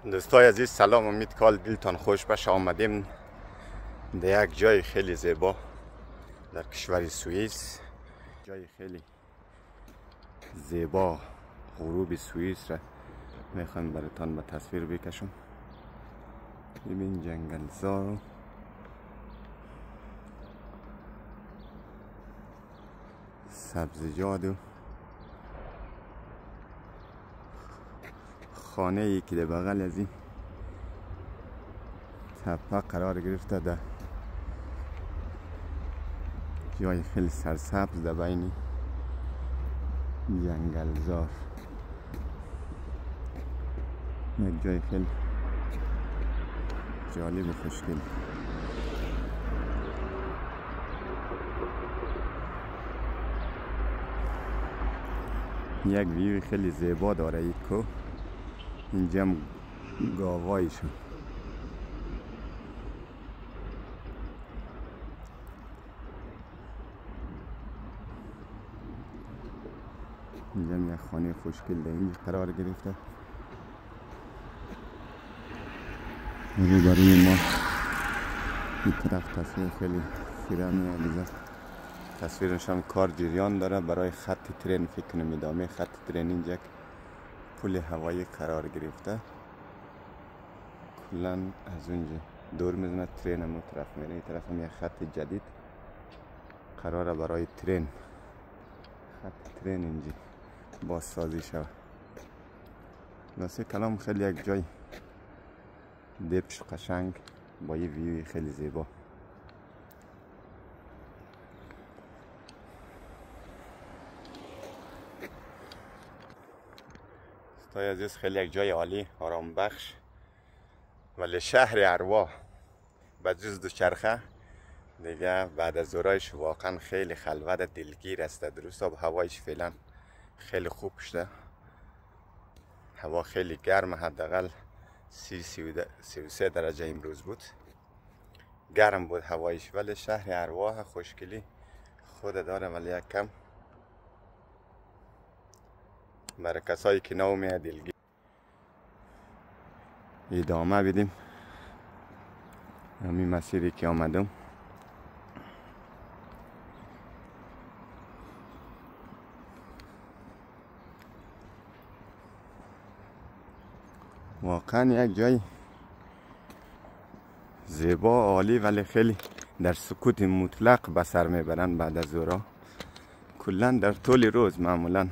دوستای عزیز سلام، امید که حال دلتان خوش باشه. آمدیم در یک جای خیلی زیبا در کشور سوئیس. جای خیلی زیبا، غروب سوئیس را میخوام براتان به تصویر بکشم. ببین جنگلزار، سبزیجات و خانه ای که در بغل از این تپه قرار گرفته در جای خیلی سرسبز در بین جنگلزار. یک جای خیلی جالب و خوشگل. یک ویو خیلی زیبا داره این کوه. اینجا هم گاوایشون. اینجا هم یک خانه خوشگل در اینجا قرار گرفته. روبروی ما این طرف تصویر خیلی خیره دیگه. تصویرش هم کار جریان داره برای خط ترین. فکر کنم ادامه خط ترین اینجا پل هوایی قرار گرفته. کلا از اونجا دور میزنه ترین هم طرف میره. این طرف هم یک خط جدید قراره برای ترین. خط ترین اینجا بازسازی شود. واسه کلام خیلی یک جای دبش قشنگ با یه ویوی خیلی زیبا. دوستای عزیز خیلی یک جای عالی، آرام بخش، ولی شهر ارواح به جز دوچرخه دیگه بعد از ظهرش واقعا خیلی خلوت دلگیر است. درست آب هوایش فعلا خیلی خوب شده. هوا خیلی گرم، حداقل 33 درجه امروز بود. گرم بود هوایش، ولی شهر ارواح خوشگلی خود داره، ولی یک کم برای کسایی که نو میاد دلگیر. ادامه بدیم همین مسیری که آمدم. واقعا یک جای زیبا عالی، ولی خیلی در سکوت مطلق به سر میبرن بعد از ظهر. کلا در طول روز معمولا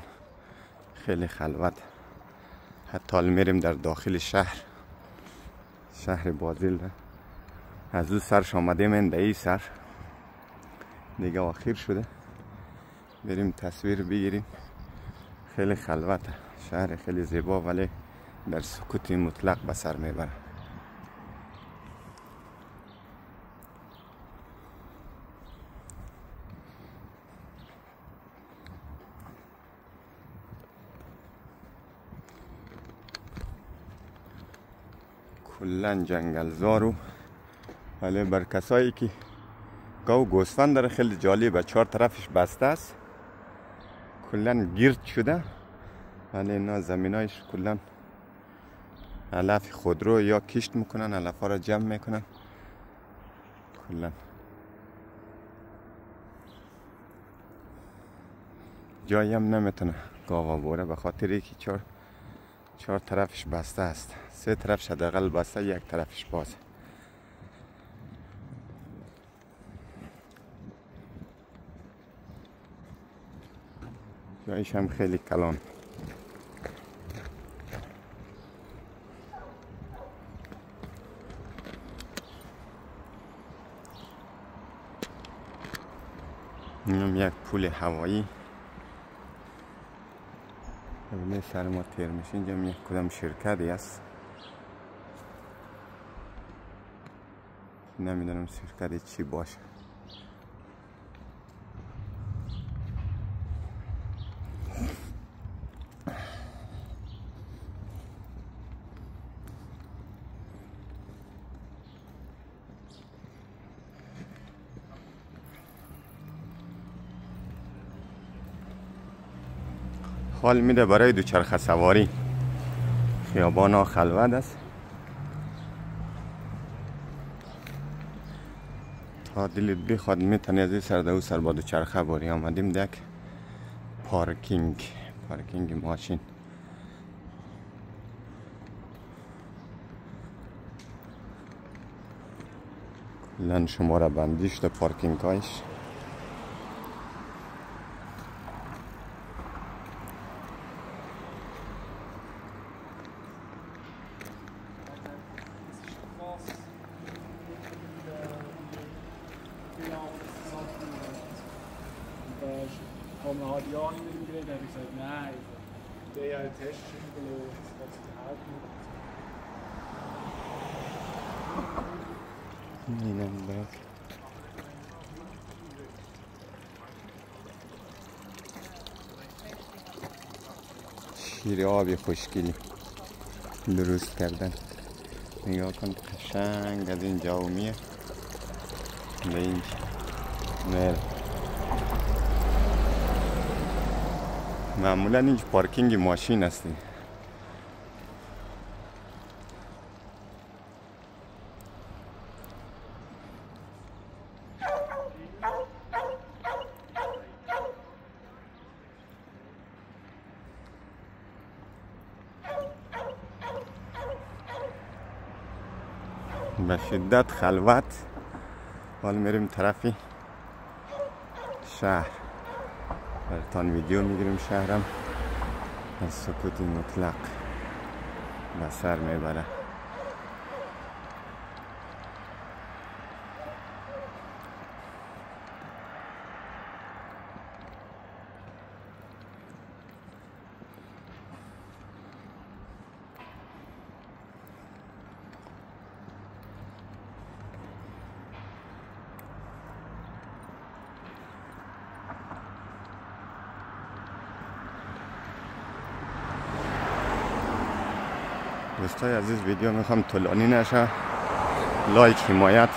خیلی خلوت. حتی میریم در داخل شهر بازیل. از اون سرش آمده من در این سر دیگه آخر شده. بریم تصویر بگیریم. خیلی خلوت، شهر خیلی زیبا، ولی در سکوت مطلق به سر میبره. کلا جنگلزارو، ولی بر کسایی که گاو گوسفند داره خیلی جالبه. 4 طرفش بسته است، کلا گرد شده، ولی اینا زمینایش کلا علف خودرو یا کشت میکنن، علف ها را جمع میکنن. کلا جایی هم نمیتونه گاوا بوره به خاطر اینکه 4 طرفش بسته است. 3 طرفش حداقل بسته، 1 طرفش باز. جایش هم خیلی کلان. اینم یک پل هوایی. ببینید سر ما تیر میشه. اینجا یک کدام شرکتی است، نمیدونم شرکتی چی باشه. حال میده برای دوچرخه سواری. خیابان ها خلوت است. تا دلت بخواد میتونی از این سر دو سر با دوچرخه باری. آمدیم دیگه پارکینگ ماشین. کلن شماره بندی شده پارکینگ هایش. Vor einem halben Jahr mit ihm geredet, habe ich gesagt, nein, der hat Tests gelöst, das hat sich überhaupt nicht. شیر آبی خوشگلی درست کردن. نگاه کن قشنگ از این جاومیه به اینج میره. معمولا اینج پارکینگ ماشین هستی. به شدت خلوت. حال میریم طرفی شهر براتان ویدیو میگیریم. شهرم از سکوت مطلق به سر میبره. دوستای عزیز ویدیو میخوام طولانی نشه. لایک حمایت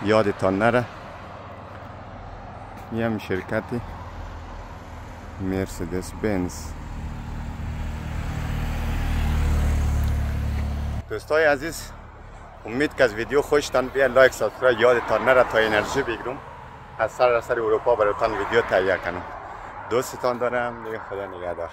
یادتان نره. یم شرکتی مرسدس بنز. دوستای عزیز امید که از ویدیو خوشتان بیاد. لایک سابسکرایب یادتان نره تا انرژی بگیرم از سر اروپا براتان ویدیو تهیه کنم. دوستتان دارم. دیگه خدا نگهدار.